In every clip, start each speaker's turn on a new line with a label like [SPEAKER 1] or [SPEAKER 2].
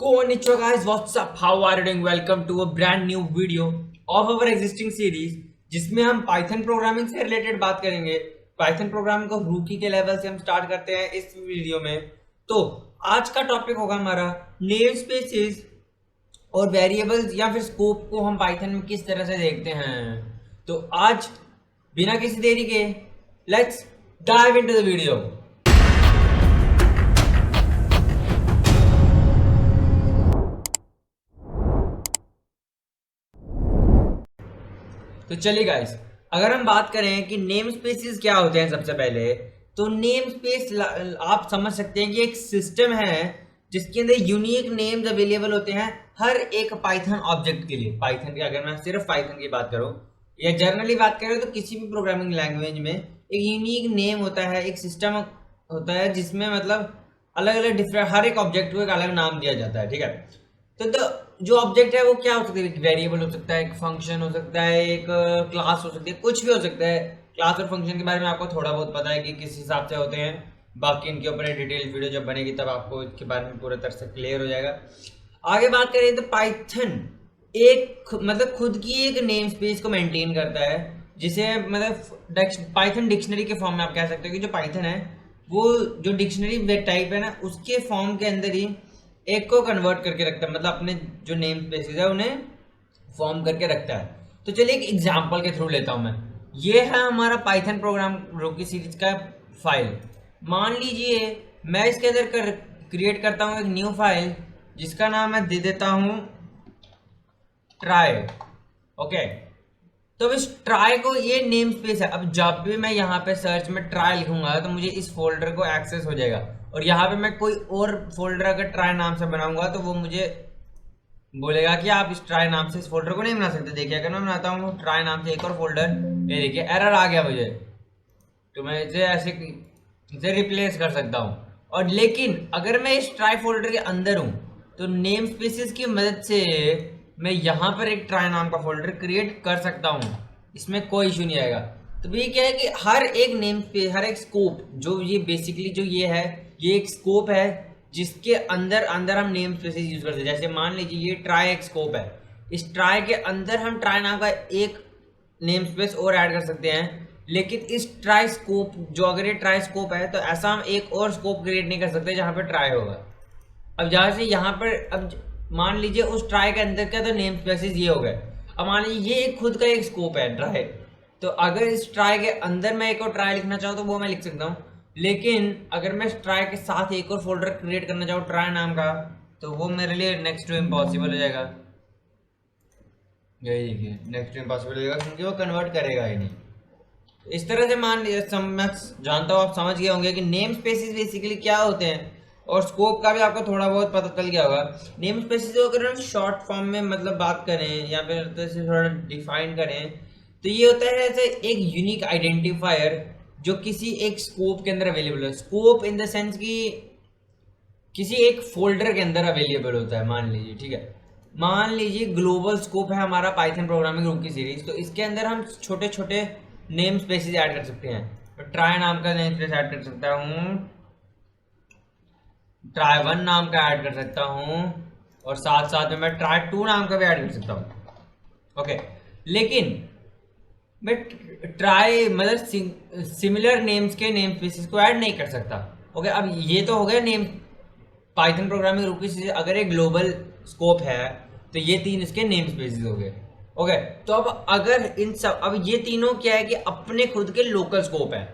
[SPEAKER 1] Konnichiwa guys, what's up? How are you doing? Welcome to a brand new video of our existing series जिसमें हम Python programming से related बात करेंगे। Python programming को रूकी के लेवल से हम स्टार्ट करते हैं इस वीडियो में। तो आज का टॉपिक होगा हमारा नेम स्पेसेस और वेरिएबल्स या फिर स्कोप को हम पाइथन में किस तरह से देखते हैं। तो आज बिना किसी देरी के let's dive into the video. तो चलिए गाइस, अगर हम बात करें कि नेम स्पेसेस क्या होते हैं, सबसे पहले तो नेम स्पेस आप समझ सकते हैं कि एक सिस्टम है जिसके अंदर यूनिक नेम्स अवेलेबल होते हैं हर एक पाइथन ऑब्जेक्ट के लिए। पाइथन की अगर मैं सिर्फ पाइथन की बात करूं या जनरली बात करें तो किसी भी प्रोग्रामिंग लैंग्वेज में एक यूनिक नेम होता है, एक सिस्टम होता है जिसमें मतलब अलग अलग डिफरेंट हर एक ऑब्जेक्ट को एक अलग नाम दिया जाता है। ठीक है, तो जो ऑब्जेक्ट है वो क्या हो सकता है, एक वेरिएबल हो सकता है, एक फंक्शन हो सकता है, एक क्लास हो सकती है, कुछ भी हो सकता है। क्लास और फंक्शन के बारे में आपको थोड़ा बहुत पता है कि किस हिसाब से होते हैं, बाकी इनके ऊपर डिटेल वीडियो जब बनेगी तब आपको इसके बारे में पूरा तरह से क्लियर हो जाएगा। आगे बात करें तो पाइथन एक मतलब खुद की एक नेम स्पेस को मेंटेन करता है, जिसे मतलब पाइथन डिक्शनरी के फॉर्म में आप कह सकते हो कि जो पाइथन है वो जो डिक्शनरी टाइप है ना, उसके फॉर्म के अंदर ही एक को कन्वर्ट करके रखता है, मतलब अपने जो नेम स्पेसेस है उन्हें फॉर्म करके रखता है। तो चलिए एक एग्जांपल के थ्रू लेता हूं मैं। ये है हमारा पाइथन प्रोग्राम रूकी सीरीज का फाइल। मान लीजिए मैं इसके अंदर क्रिएट करता हूं एक न्यू फाइल जिसका नाम मैं दे देता हूं ट्राई। ओके, तो इस ट्राई को ये नेम स्पेस है। अब जब भी मैं यहाँ पे सर्च में ट्राई लिखूंगा तो मुझे इस फोल्डर को एक्सेस हो जाएगा, और यहाँ पे मैं कोई और फोल्डर अगर ट्राई नाम से बनाऊंगा तो वो मुझे बोलेगा कि आप इस ट्राई नाम से इस फोल्डर को नहीं बना सकते। देखिए अगर मैं बनाता हूँ ट्राई नाम से एक और फोल्डर, ये देखिए एरर आ गया मुझे, तो मैं इसे रिप्लेस कर सकता हूँ। और लेकिन अगर मैं इस ट्राई फोल्डर के अंदर हूँ तो नेम स्पेसेस की मदद से मैं यहाँ पर एक ट्राई नाम का फोल्डर क्रिएट कर सकता हूँ, इसमें कोई इशू नहीं आएगा। तो ये क्या है कि हर एक नेम स्पेस, हर एक स्कोप, जो ये बेसिकली जो ये है, ये एक स्कोप है जिसके अंदर हम नेम स्पेसेस यूज करते हैं। जैसे मान लीजिए ये ट्राई एक स्कोप है, इस ट्राई के अंदर हम ट्राई नाम का एक नेम स्पेस और ऐड कर सकते हैं। लेकिन इस ट्राई स्कोप, जो अगर ये ट्राई स्कोप है तो ऐसा हम एक और स्कोप क्रिएट नहीं कर सकते जहाँ पर ट्राई होगा। अब जहाँ से यहाँ पर अब मान लीजिए उस ट्राई के अंदर का तो नेम स्पेसेस ये हो गए। अब मान लीजिए ये खुद का एक स्कोप है ट्राई, तो अगर इस ट्राई के अंदर मैं एक और ट्राई लिखना चाहूँ तो वो मैं लिख सकता हूँ। लेकिन अगर मैं इस ट्राई के साथ एक और फोल्डर क्रिएट करना चाहूँ ट्राई नाम का, तो वो मेरे लिए नेक्स्ट टू इम्पॉसिबल हो जाएगा। यही देखिए नेक्स्ट टू इम्पॉसिबल हो जाएगा, क्योंकि वो कन्वर्ट करेगा ही नहीं। इस तरह से मान लीजिए, मैं जानता हूँ आप समझ गए होंगे कि नेम स्पेसेस बेसिकली क्या होते हैं, और स्कोप का भी आपको थोड़ा बहुत पता चल गया होगा। नेम स्पेसेस को अगर हम शॉर्ट फॉर्म में मतलब बात करें या फिर थोड़ा डिफाइन करें तो ये होता है ऐसे एक यूनिक आइडेंटिफायर जो किसी एक स्कोप के अंदर अवेलेबल है। स्कोप इन द सेंस कि किसी एक फोल्डर के अंदर अवेलेबल होता है। मान लीजिए, ठीक है, मान लीजिए ग्लोबल स्कोप है हमारा पाइथन प्रोग्रामिंग रूकी सीरीज, तो इसके अंदर हम छोटे छोटे नेम स्पेसेस ऐड कर सकते हैं। तो ट्राई नाम का नेम स्पेस ऐड कर सकता हूँ, ट्राई 1 नाम का ऐड कर सकता हूँ, और साथ साथ में मैं ट्राई 2 नाम का भी ऐड कर सकता हूँ। ओके, लेकिन मैं ट्राई मतलब सिमिलर नेम्स के नेम स्पेसेस को ऐड नहीं कर सकता। ओके, अब ये तो हो गया नेम पाइथन प्रोग्रामिंग रूकी से अगर एक ग्लोबल स्कोप है तो ये 3 इसके नेम स्पेसेस हो गए। ओके, तो अब अगर अब ये तीनों क्या है कि अपने खुद के लोकल स्कोप है।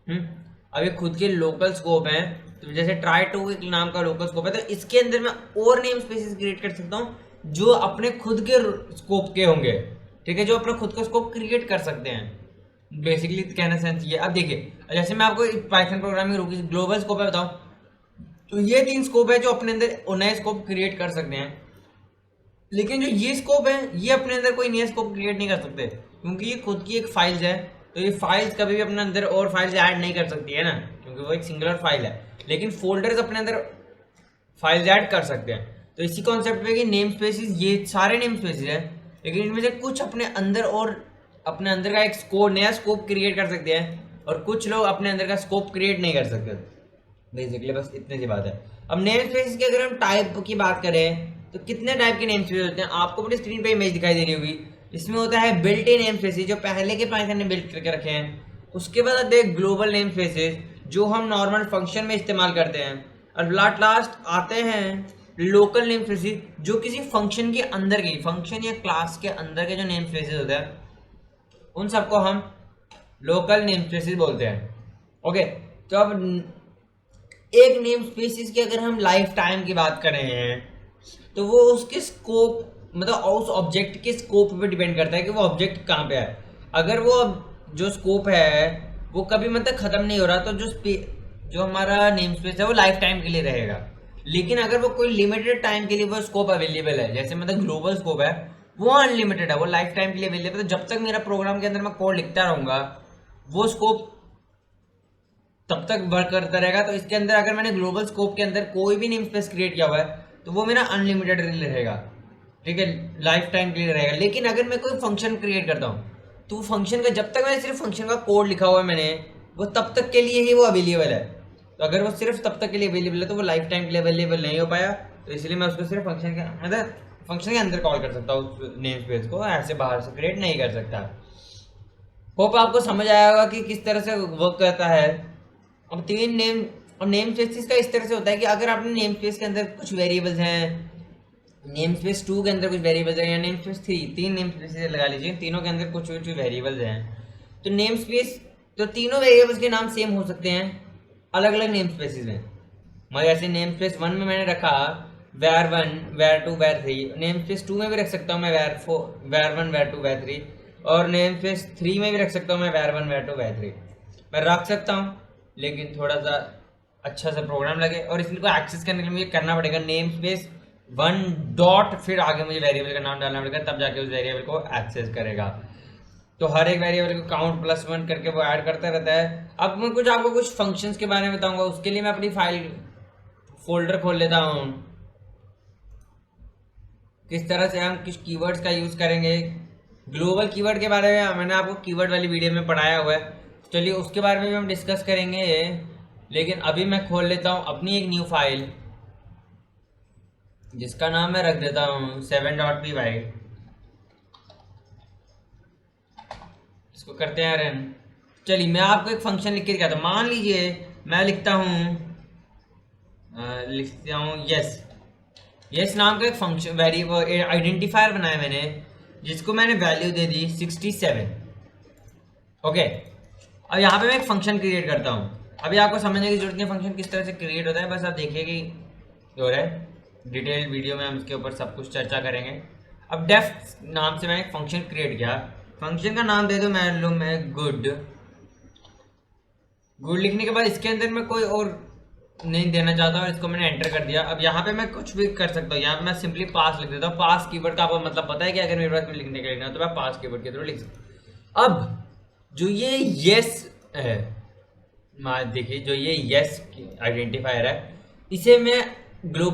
[SPEAKER 1] अब ये खुद के लोकल स्कोप हैं, तो जैसे ट्राई 2 एक नाम का लोकल स्कोप है, तो इसके अंदर मैं और नेम स्पेसेस क्रिएट कर सकता हूँ जो अपने खुद के स्कोप के होंगे। ठीक है, जो अपना खुद का स्कोप क्रिएट कर सकते हैं। बेसिकली कहना सेंस ये। अब देखिए जैसे मैं आपको पाइथन प्रोग्रामिंग रूकी ग्लोबल स्कोप है बताऊं, तो ये 3 स्कोप है जो अपने अंदर नए स्कोप क्रिएट कर सकते हैं। लेकिन जो ये स्कोप है ये अपने अंदर कोई नया स्कोप क्रिएट नहीं कर सकते, क्योंकि ये खुद की एक फाइल्स है। तो ये फाइल्स कभी भी अपने अंदर और फाइल्स ऐड नहीं कर सकती है ना, क्योंकि वो एक सिंगुलर फाइल है। लेकिन फोल्डर्स अपने अंदर फाइल्स ऐड कर सकते हैं। तो इसी कॉन्सेप्ट पे कि नेम स्पेसेस, ये सारे नेम स्पेसेस हैं, लेकिन इनमें से कुछ अपने अंदर और अपने अंदर का एक नया स्कोप क्रिएट कर सकते हैं, और कुछ लोग अपने अंदर का स्कोप क्रिएट नहीं कर सकते। बेसिकली बस इतनी सी बात है। अब नेम स्पेस की अगर हम टाइप की बात करें तो कितने टाइप के नेम स्पेस होते हैं, आपको अपनी स्क्रीन पे इमेज दिखाई दे रही होगी। इसमें होता है बिल्ट इन नेम स्पेसेस जो पहले के पाइथन ने बिल्ट करके रखे हैं। उसके बाद आते हैं ग्लोबल नेम स्पेसेस जो हम नॉर्मल फंक्शन में इस्तेमाल करते हैं। और लास्ट आते हैं लोकल नेम स्पेसेस जो किसी फंक्शन के अंदर के फंक्शन या क्लास के अंदर के जो नेम स्पेसेस होते हैं उन सबको हम लोकल नेम स्पेसेस बोलते हैं। ओके, तो अब एक नेम स्पेसिस की अगर हम लाइफ टाइम की बात कर रहे हैं तो वो उसके स्कोप मतलब उस ऑब्जेक्ट के स्कोप पे डिपेंड करता है कि वो ऑब्जेक्ट कहाँ पे है। अगर वो जो स्कोप है वो कभी मतलब ख़त्म नहीं हो रहा तो जो हमारा नेम स्पेस है वो लाइफ टाइम के लिए रहेगा। लेकिन अगर वो कोई लिमिटेड टाइम के लिए वो स्कोप अवेलेबल है, जैसे मतलब ग्लोबल स्कोप है, वो अनलिमिटेड है, वो लाइफ टाइम के लिए अवेलेबल है। तो जब तक मेरा प्रोग्राम के अंदर मैं कोड लिखता रहूँगा वो स्कोप तब तक वर्क करता रहेगा। तो इसके अंदर अगर मैंने ग्लोबल स्कोप के अंदर कोई भी नेम स्पेस क्रिएट किया हुआ है तो वो मेरा अनलिमिटेड रहेगा, ठीक है, लाइफ टाइम के लिए रहेगा। लेकिन अगर मैं कोई फंक्शन क्रिएट करता हूँ तो फंक्शन का जब तक मैं सिर्फ फंक्शन का कोड लिखा हुआ है मैंने वो तब तक के लिए ही वो अवेलेबल है। तो अगर वो सिर्फ तब तक के लिए अवेलेबल है तो वो लाइफ टाइम के लिए अवेलेबल नहीं हो पाया। तो इसलिए मैं उसको सिर्फ फंक्शन के मतलब फंक्शन के अंदर कॉल कर सकता हूँ उस नेम स्पेस को, ऐसे बाहर से क्रिएट नहीं कर सकता। होप आपको समझ आया होगा कि किस तरह से वर्क करता है। अब नेम स्पेसिस का इस तरह से होता है कि अगर आपने नेम स्पेस के अंदर कुछ वेरिएबल्स हैं, नेम स्पेस 2 के अंदर कुछ वेरिएबल्स हैं या नेम स्पेस 3 नेम स्पेस लगा लीजिए, तीनों के अंदर कुछ कुछ वेरिएबल्स हैं। तो नेम स्पेस तो तीनों वेरिएबल्स के नाम सेम हो सकते हैं अलग अलग नेम स्पेसिस में। मगर ऐसे नेम स्पेस 1 में मैंने रखा var1 var2 var3, name space 2 में भी रख सकता हूँ मैं var1 var2 var3, और नेम स्पेस 3 में भी रख सकता हूँ मैं var1 var2 var3। मैं रख सकता हूँ लेकिन थोड़ा सा अच्छा सा प्रोग्राम लगे और इसको एक्सेस करने के लिए मुझे करना पड़ेगा नेम स्पेस 1 डॉट, फिर आगे मुझे वेरिएबल का नाम डालना पड़ेगा, तब जाके उस वेरिएबल को एक्सेस करेगा। तो हर एक वेरिएबल को काउंट +1 करके वो ऐड करता रहता है। अब मैं आपको कुछ फंक्शंस के बारे में बताऊंगा, उसके लिए मैं अपनी फाइल फोल्डर खोल लेता हूँ। किस तरह से हम किस कीवर्ड्स का यूज़ करेंगे, ग्लोबल कीवर्ड के बारे में मैंने आपको कीवर्ड वाली वीडियो में पढ़ाया हुआ है, चलिए उसके बारे में भी हम डिस्कस करेंगे। लेकिन अभी मैं खोल लेता हूँ अपनी एक न्यू फाइल जिसका नाम मैं रख देता हूँ 7.py। इसको करते हैं रन। चलिए मैं आपको एक फंक्शन लिख के दिखाता हूँ। मान लीजिए मैं लिखता हूँ यस नाम का एक फंक्शन वेरिएबल आइडेंटिफायर बनाया मैंने, जिसको मैंने वैल्यू दे दी 67। ओके, अब यहाँ पे मैं एक फंक्शन क्रिएट करता हूँ। अभी आपको समझने की जरूरत नहीं फंक्शन किस तरह से क्रिएट होता है, बस आप देखिए कि हो रहा है। डिटेल वीडियो में हम इसके ऊपर सब कुछ चर्चा करेंगे। अब डेफ नाम से मैंने एक फंक्शन क्रिएट किया, फंक्शन का नाम दे दो मैं गुड लिखने के बाद इसके अंदर मैं कोई और नहीं देना चाहता और इसको मैंने एंटर कर दिया। अब यहाँ पे मैं कुछ भी कर सकता हूँ, यहाँ पे मैं सिंपली पास लिख देता हूँ। पास कीवर्ड का आपको मतलब पता है कि अगर मेरे पास लिखने के लिखना तो मैं पास कीवर्ड के थ्रू लिख सकता हूँ। अब जो ये यस है, देखिए जो ये यस आइडेंटिफायर है, इसे मैं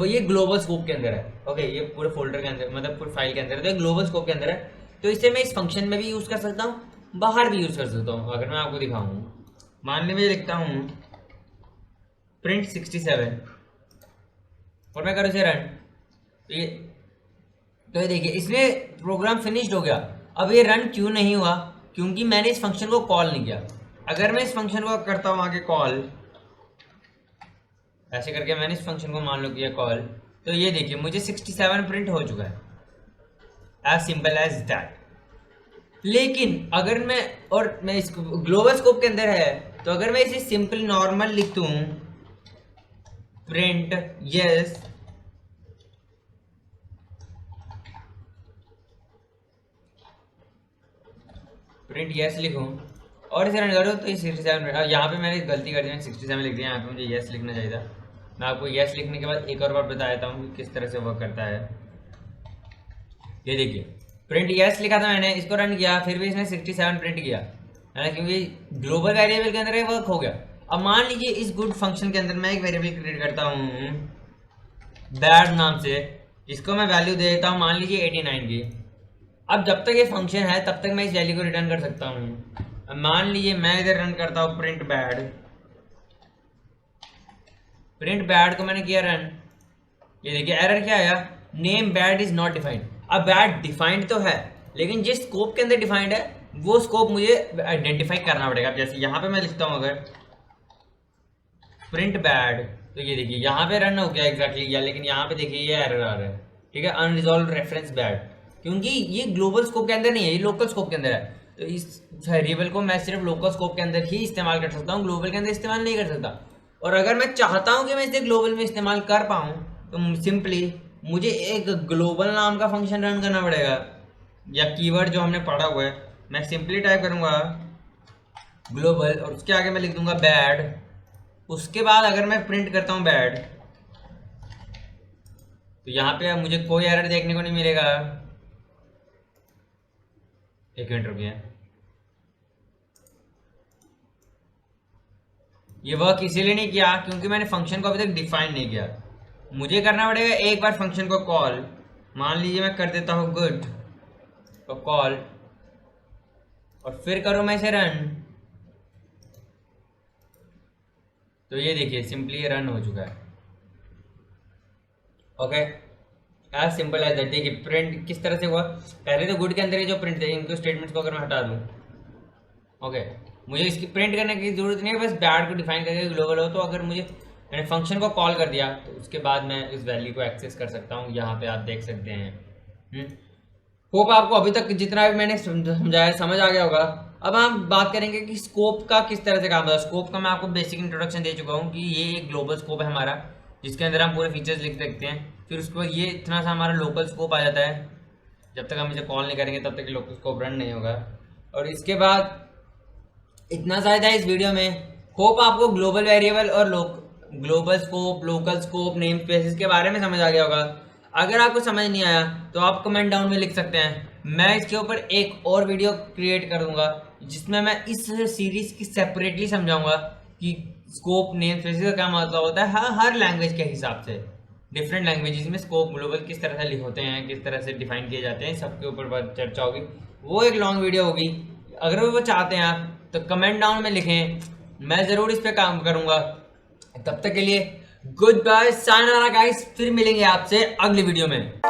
[SPEAKER 1] ये ग्लोबल स्कोप के अंदर है। ओके, ये पूरे फोल्डर के अंदर मतलब पूरे फाइल के अंदर है, तो ये ग्लोबल स्कोप के अंदर है। तो इसे मैं इस फंक्शन में भी यूज़ कर सकता हूँ, बाहर भी यूज़ कर सकता हूँ। अगर मैं आपको दिखाऊँ, मान लीजिए लिखता हूँ प्रिंट 67 और मैं करूँ इसे रन, तो ये देखिए इसमें प्रोग्राम फिनिश्ड हो गया। अब ये रन क्यों नहीं हुआ, क्योंकि मैंने इस फंक्शन को कॉल नहीं किया। अगर मैं इस फंक्शन को करता हूँ आगे कॉल, ऐसे करके मैंने इस फंक्शन को मान लो किया कॉल, तो ये देखिए मुझे 67 प्रिंट हो चुका है, एज सिंपल एज दैट। लेकिन अगर मैं इसको ग्लोबल स्कोप के अंदर है, तो अगर मैं इसे सिंपल नॉर्मल लिख दूं प्रिंट यस, लिखूं और इसे रन करूं तो ये 67। यहाँ पे मैंने गलती कर दी, मैंने 67 लिख दिया, यहाँ पे मुझे यस लिखना चाहिए था। मैं आपको यस लिखने के बाद एक और बार बता देता हूँ कि किस तरह से वर्क करता है। ये देखिए प्रिंट यस लिखा था मैंने, इसको रन किया, फिर भी इसने 67 प्रिंट किया है, क्योंकि ग्लोबल वेरिएबल के अंदर वर्क हो गया। अब मान लीजिए इस गुड फंक्शन के अंदर मैं एक वेरिएबल क्रिएट करता हूँ बैड नाम से, जिसको मैं वैल्यू दे देता हूँ मान लीजिए 89 की। अब जब तक ये फंक्शन है तब तक मैं इस वैल्यू को रिटर्न कर सकता हूँ। अब मान लीजिए मैं इधर रन करता हूँ प्रिंट बैड, प्रिंट बैड को मैंने किया रन, ये देखिए एरर क्या आया, name bad is not defined. अब बैड डिफाइंड तो है, लेकिन जिस स्कोप के अंदर डिफाइंड है वो स्कोप मुझे आइडेंटिफाई करना पड़ेगा। जैसे यहाँ पे मैं लिखता हूँ अगर प्रिंट बैड, तो ये देखिए यहाँ पे रन हो गया एग्जैक्टली गया, लेकिन यहाँ पे देखिए ये एरर आ रहा है, ठीक है, अनरिजॉल्व रेफरेंस बैड, क्योंकि ये ग्लोबल स्कोप के अंदर नहीं है, ये लोकल स्कोप के अंदर है। तो इस वेरिएबल को मैं सिर्फ लोकल स्कोप के अंदर ही इस्तेमाल कर सकता हूँ, ग्लोबल के अंदर इस्तेमाल नहीं कर सकता। और अगर मैं चाहता हूँ कि मैं इसे ग्लोबल में इस्तेमाल कर पाऊँ तो सिंपली मुझे एक ग्लोबल नाम का फंक्शन रन करना पड़ेगा, या कीवर्ड जो हमने पढ़ा हुआ है, मैं सिंपली टाइप करूँगा ग्लोबल और उसके आगे मैं लिख दूंगा बैड। उसके बाद अगर मैं प्रिंट करता हूँ बैड, तो यहाँ पे मुझे कोई एरर देखने को नहीं मिलेगा। एक मिनट रुकिए, ये वर्क इसीलिए नहीं किया क्योंकि मैंने फंक्शन को अभी तक डिफाइन नहीं किया। मुझे करना पड़ेगा एक बार फंक्शन को कॉल, मान लीजिए मैं कर देता हूँ गुड तो कॉल, और फिर करूँ मैं इसे रन, तो ये देखिए सिंपली ये रन हो चुका है। Okay, as simple as that. देखिए प्रिंट किस तरह से हुआ, पहले तो गुड के अंदर ही जो प्रिंट थे इनको स्टेटमेंट्स को अगर मैं हटा दूँ, ओके, मुझे इसकी प्रिंट करने की जरूरत नहीं है, बस बैड को डिफाइन करके ग्लोबल हो। तो अगर मुझे मैंने फंक्शन को कॉल कर दिया तो उसके बाद मैं इस वैल्यू को एक्सेस कर सकता हूँ, यहाँ पे आप देख सकते हैं। होप आपको अभी तक जितना भी मैंने समझाया समझ आ गया होगा। अब हम बात करेंगे कि स्कोप का किस तरह से काम होता है। स्कोप का मैं आपको बेसिक इंट्रोडक्शन दे चुका हूँ कि ये एक ग्लोबल स्कोप है हमारा, जिसके अंदर हम पूरे फीचर्स लिख सकते हैं। फिर उसके बाद ये इतना सा हमारा लोकल स्कोप आ जाता है, जब तक हम इसे कॉल नहीं करेंगे तब तक लोकल स्कोप रन नहीं होगा। और इसके बाद इतना ज़्यादा इस वीडियो में। होप आपको ग्लोबल वेरिएबल और global scope, local scope, name spaces के बारे में समझ आ गया होगा। अगर आपको समझ नहीं आया तो आप कमेंट डाउन में लिख सकते हैं, मैं इसके ऊपर एक और वीडियो क्रिएट कर दूंगा जिसमें मैं इस सीरीज की सेपरेटली समझाऊंगा कि स्कोप, नेम स्पेसेस का क्या मतलब होता है हर लैंग्वेज के हिसाब से। डिफरेंट लैंग्वेजेस में स्कोप, ग्लोबल किस तरह से होते हैं, किस तरह से डिफाइन किए जाते हैं, सबके ऊपर चर्चा होगी। वो एक लॉन्ग वीडियो होगी। अगर वो चाहते हैं आप तो कमेंट डाउन में लिखें, मैं ज़रूर इस पे काम करूंगा। तब तक के लिए गुड बाय, सायनारा गाइस, फिर मिलेंगे आपसे अगली वीडियो में।